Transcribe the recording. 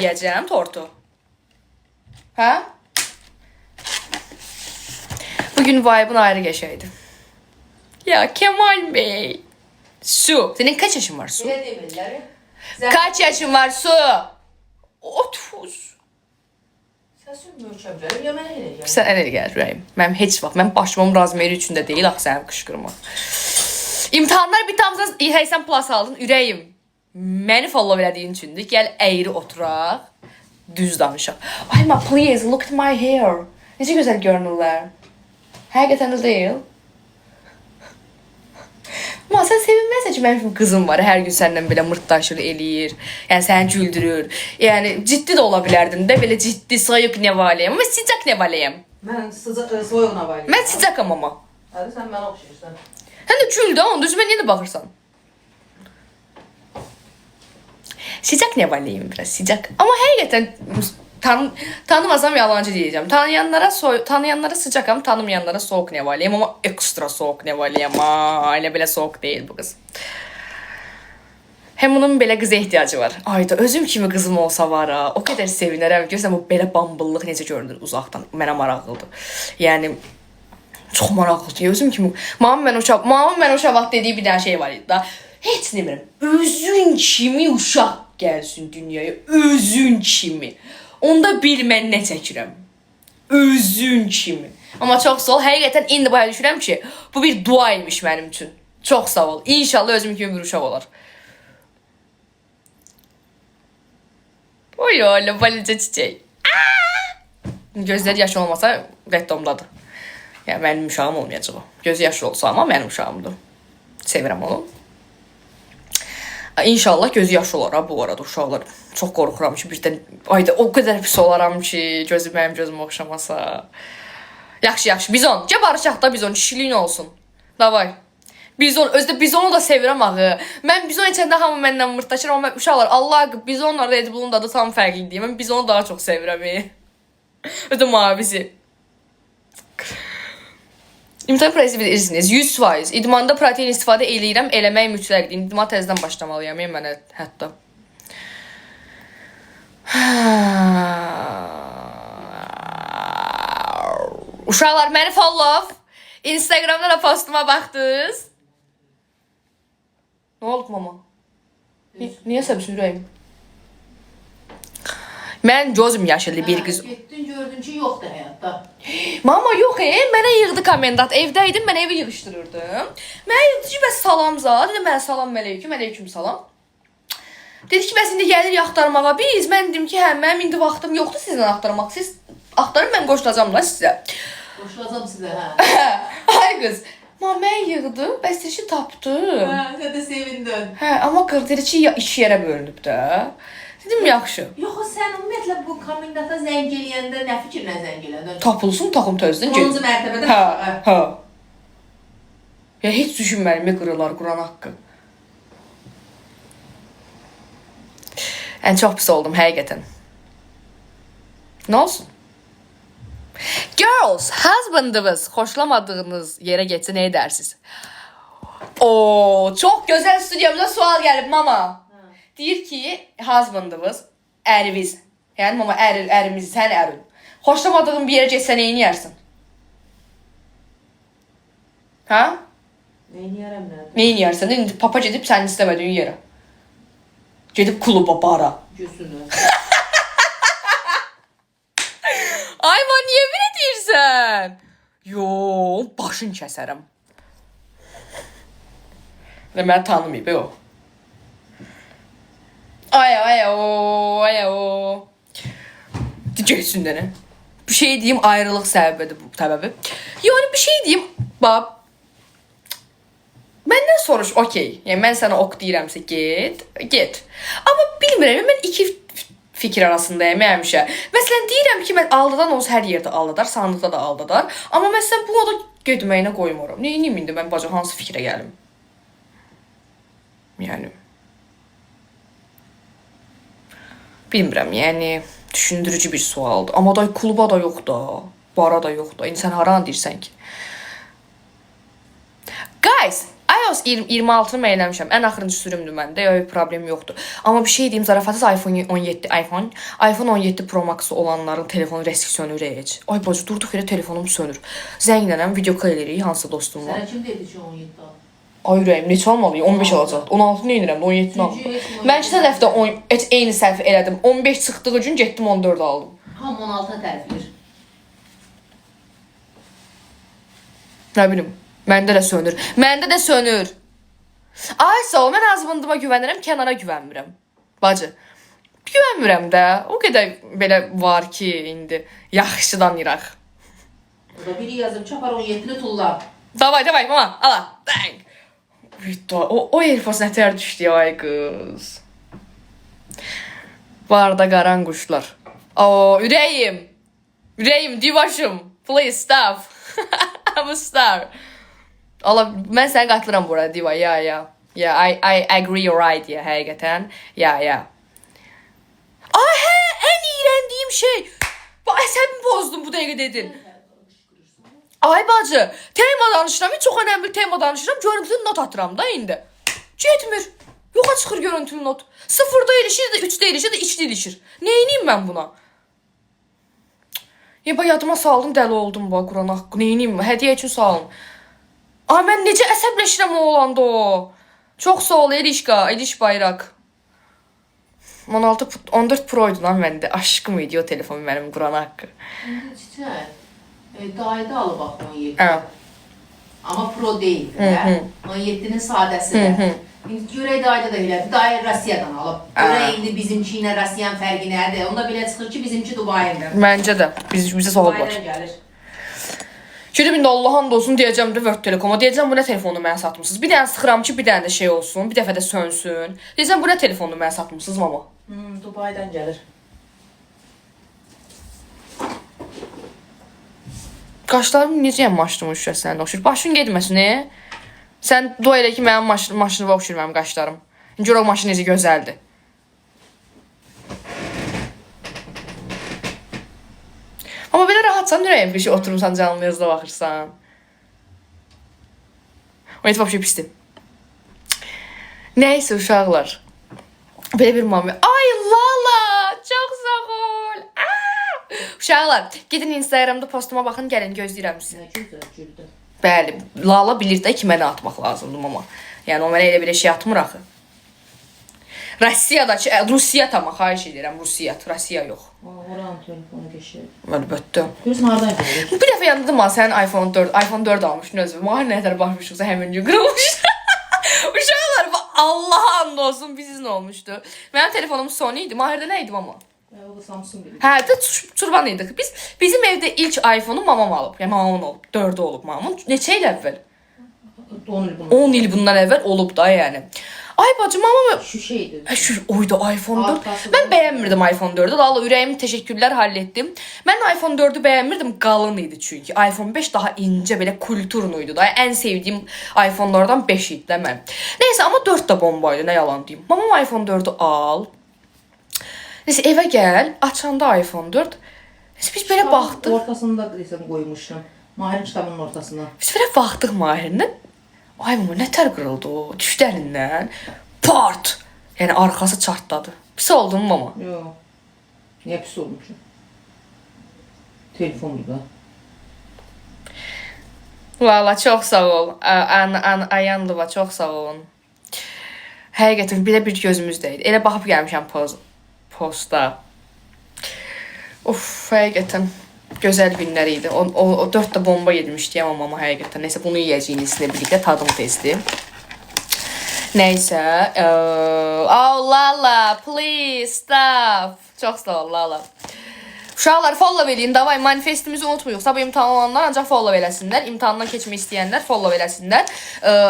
yeyəcəm tortu. Hə? Bugün vibe'ın ayrı geçeydi. Ya Kemal Bey. Su. Senin kaç yaşın var Su? Elə demirlər. Kaç yaşın var Su? 30. Səsin möhkəmdir. Ya mənə elə gəlir. Sən elə gəlir ürəyim. Mənim heç vaxt. Mənim başımın razmeri üçündə deyil axı sənin qışqırmaq. İmtahanlar bitamızda Heysən Plus aldın. Ürəyim. Məni follow elədiyin üçündür. Gəl əyri oturaq. Düz danışaq. Ay ma please look at my hair. Necə gözəl görünürlər. Həqiqətən də deyil. Ma sən sevinməzsən ki, mənim qızım var. Hər gün səndən belə mırtdaşır, eləyir. Yəni səni güldürür. Yəni ciddi də ola bilərdin də. Belə ciddi, soyuq nevaliyəm. Amma sıcaq nevaliyəm. Mən soyuq nevaliyəm. Mən sıcaqam amma. Hədə sən mənə oxşayırsan. Sən də gül də onun düzmə niyə də baxırsan? Sıcaq nevaliyəm biraz, sıcaq. Amma həqiqətən tanımasam yalancı deyəcəm. Tanıyanlara sıcaqam, tanımayanlara soğuk nevaliyəm. Amma ekstra soğuk nevaliyəm. Elə belə soğuk deyil bu qız. Hem onun belə qıza ehtiyacı var. Ayda özüm kimi qızım olsa var ha. O qədər sevinərəm. Görsən bu belə bambıllıq necə görünür uzaqdan. Mənə maraqlıdır. Yəni çox maraqlıdır. Özüm kimi. Mamam mən uşaq vaxt dediyi bir dənə şey var idi da. Heç nə bilmirəm. Özün kimi uşaq gəlsin dünyaya. Özün kimi. Onda bil mən nə çəkirəm. Özün kimi. Amma çox sağ ol. Həqiqətən indi başa düşürəm ki, bu bir dua imiş mənim üçün. Çox sağ ol. İnşallah özüm kimi bir uşaq olar. Oy oğlum, balaca çiçək. Gözləri yaşlı olmasa rəddomdadır. Yəni mənim uşağım olmayacaq o. Gözü yaşlı olsa amma mənim uşağımdır. Sevirəm onu. İnşallah gözü yaşlı olar ha bu arada uşaqlar. Çox qorxuram ki birdən ayda o qədər pis olaram ki gözü mənim gözümə oxşamasa. Yaxşı. Bizon. Gəl barışaq da bizon. Kişiliyin olsun. Davay. Bizon. Özdə bizonu da sevirəm ağı. Mən bizon içəndə hamı məndən mırtdaşır amma uşaqlar Allah bizonla Red Bull'un dadı tam fərqlidir. Mən bizonu daha çox sevirəm. Özdə mavisi. İmtahan prosesi bilirsiniz. 100%. İdmanda protein istifadə eləyirəm. Eləmək mütləqdir. İdmana təzədən başlamalıyam. Mənə hətta. Uşaqlar məni follow. Instagramda da postuma baxdınız. Nə oldu mama? Niyə səbirsin ürəyim? Mən gözüm yaşıldı bir qız. Getdin gördün ki yoxdur həyatda. Mama yox mənə yığdı komendant. Evdəydim, mən evi yığışdırırdım. Mənə yığdı ki, bəs salam zat. Dedim, mənə salam aleyküm salam. Dedi ki, bəs indi gəlir axtarmağa biz. Mən dedim ki, hə, mənim indi vaxtım yoxdur sizlə axtarmaq. Siz axtarın, mən qoşulacam da sizə. Qoşulacam sizə, hə. Ay qız, mən yığdı, bəs dedi ki, tapdım. Hə, sən də sevindin. Hə, amma qız dedi ki, iki yerə bölünüb də. Dedim, yaxşı. Yox, sən ümumiyyətlə bu komendata zəng eləyəndə nə fikirlə zəng elədin? Tapılsın, taxım təzdən. 10-cu mərtəbədə. Hə. Ya heç düşünmədim, qırılar Quran haqqı. Ən çox pis oldum, həqiqətən. Nə olsun? Girls, husbandınız xoşlamadığınız yerə getsə nə edərsiniz? Çox gözəl studiyamıza sual gəlib, mama. Deyir ki, husbandınız, əriniz. Yəni, mama, ərimiz, sən ərin. Xoşlamadığın bir yerə getsə nə edərsən? Hə? Nə edərəm nədir? Nə edərsən? İndi papa gedib sənin istəmədiyin yerə. Gedib kluba, bara. Gülsünü. Ay, man, niyə belə deyirsən? Yox, başın kəsərəm. Məni tanımayıb, o. Ay, o. Geçsin dene. Bir şey diyeyim, ayrılık səbəbidir bu səbəbi. Yəni bir şey diyeyim, bax. Məndən soruş, okey. Yəni mən sənə ok deyirəmsə get. Amma bilmirəm, mən iki fikir arasındayım həmişə. Məsələn deyirəm ki, mən aldadan olsa hər yerdə aldadar, sandıqda da aldadar. Amma məsələn buna da getməyinə qoymuram. Neyiniyim indi mən baca hansı fikrə gəlim? Yəni bilmirəm, yəni düşündürücü bir sualdır. Amma da kluba da yox da, bara da yox da. İndi sən haran deyirsən ki? Guys, I iOS 26-nı mən eləmişəm. Ən axırıncı sürümdür məndə. Yox, problem yoxdur. Amma bir şey deyim, zarafatsız iPhone 17 Pro Max olanların telefonu restriksiyonu ürəyəcək. Ay bacı, durduq yerə telefonum sönür. Zənglənəm, video call eləyirik, hansı dostum var. Sənə kim dedi ki 17 al? Ay ürəyim, neçə almalıyım? 15 alacaq. 16 nə edirəm? 17-ni aldım. Mən keçən həftə eyni səhv elədim. 15 çıxdığı gün getdim 14 aldım. Ham 16-a tərəfləyir. Nə bilim, məndə də sönür. Məndə də sönür. Ay sağ ol, mən azmındıma güvənirəm, kənara güvənmirəm. Bacı, güvənmirəm də. O qədər belə var ki, indi yaxşıdan iraq. O da biri yazıb, çapar 17-ni tulla. Davay, mama, ala, bang. O Airpods nətər düşdü, ay qız. Var da qaran quşlar. Ürəyim, divaşım. Please stop. I'm a star. Allah, mən sənə qatılıram bu arada, diva, ya. Yeah, I agree, you're right, ya, həqiqətən. Ya. Ay, hə, ən iğrəndiyim şey. Bu əsəbimi bozdun bu dəqiqə dedin. Ay bacı, tema danışıram, çox önəmli tema danışıram, görüntülü not atıram da indi. Getmir. Yoxa çıxır görüntülü not. 0-da ilişir də, 3-də ilişir də, 2-də ilişir. Neyiniyim mən buna? Yadıma saldım, dəli oldum bu Quran haqqı. Neyiniyim? Hədiyyə üçün salın. Ay, mən necə əsəbləşirəm o olanda o. Çox sağ ol, Eliş Bayraq. 14 Pro'ydu lan məndə. Aşkım idi o telefon mənim Quran haqqı. İndi çiçək, dayıda alıb bax 17. Hə. Amma Pro deyil. 17-nin sadəsi də. İndi görək dayıda da elədir. Dayı Rusiyadan alıb. Görək indi bizimki ilə Rusiyan fərqi nədir? Onda belə çıxır ki, bizimki Dubayında. Məncə də. Bizə salıblar. Dubaydan gəlir. Gülüm indi Allah'ın da olsun deyəcəm də World Telekom'a. Deyəcəm bu nə telefonu mənə satmışsınız. Bir dənə sıxıram ki, bir dənə də şey olsun. Bir dəfə də sönsün. Deyəcəm bu nə telefonu mənə satmışsınız mama. Dubaydan gəlir. Qaşlarım necə yamaşdım uşaq sənin oxşur. Başın getməsin, Sən dua elə ki, mənim maşınıma oxşur mənim qaşlarım. Gör o maşın necə gözəldir. Amma belə rahatsan, ürəyim bir şey oturmuşsan, canlı yazıda baxırsan. O net vəbşə pisdir. Nəysə uşaqlar. Belə bir mami. Ay Lala, çox sağ ol. Uşaqlar, gedin Instagramda postuma baxın, gəlin gözləyirəm sizi. Nə gözəl güldü. Bəli, Lala bilir də ki, mənə atmaq lazımdır mama. Yəni o mənə elə belə şey atmır axı. Rusiyadakı, Rusiya tamam, xahiş edirəm, Rusiya yox. Oranın telefonu geçir. Əlbəttə. Gözün hardan gəlir? Bir dəfə yandım ha, sən iPhone 4 almışdın özü. Mahir nə qədər baxmışıqsa həmin gün qırılmışdı. Uşaqlar, Allah'a and olsun, biz nə olmuşdu. Mənim telefonum Sony idi, Mahirdə nə idi mama? O da Samsung idi. Hə, də çurban idik. Bizim evdə ilk iPhone-u mamam alıb. Yəni mamamın olub, 4-ü olub mamamın. Neçə il əvvəl? 10 il bundan əvvəl olub da yəni. Ay bacım, mamam... Şu şeydi. Oydu iPhone 4. Mən bəyənmirdim iPhone 4'ü. Lala ürəyimi təşəkkürlər halletdim. Mən iPhone 4'ü bəyənmirdim, qalın idi çünki. iPhone 5 daha incə, belə kulturnuydu da. Ən sevdiyim iPhone'lardan 5 idi də mən. Neysə, amma 4 də bombaydı, nə yalan deyim. Mamam iPhone 4'ü al. Neysə, evə gəl, açanda iPhone 4. Neysə, biz belə baxdıq. Ortasında desəm qoymuşdum. Mahir'in kitabının ortasına. Biz belə baxdıq Mahirindən. Ay mama, nətər qırıldı o? Düşdü əlindən. Part! Yəni arxası çartladı. Pis oldu mu mama? Yox. Niyə pis olmuş? Telefondur da. Lala, çox sağ ol. Ayanlıva, çox sağ olun. Həqiqətən belə bir gözümüzdə idi. Elə baxıb gəlmişəm posta. Of, həqiqətən gözəl günlər idi. O 4 də bomba yedirmişdi amma mama həqiqətən. Nəysə, bunu yiyəcəyini sizinlə birlikdə tadım testi. Nəysə, oh Lala, please stop. Çox sağ ol Lala. Uşaqlar, follow eləyin, davay, manifestimizi unutmayıq. Sabah imtahan olanlar ancaq follow eləsinlər. İmtahandan keçmək istəyənlər follow eləsinlər.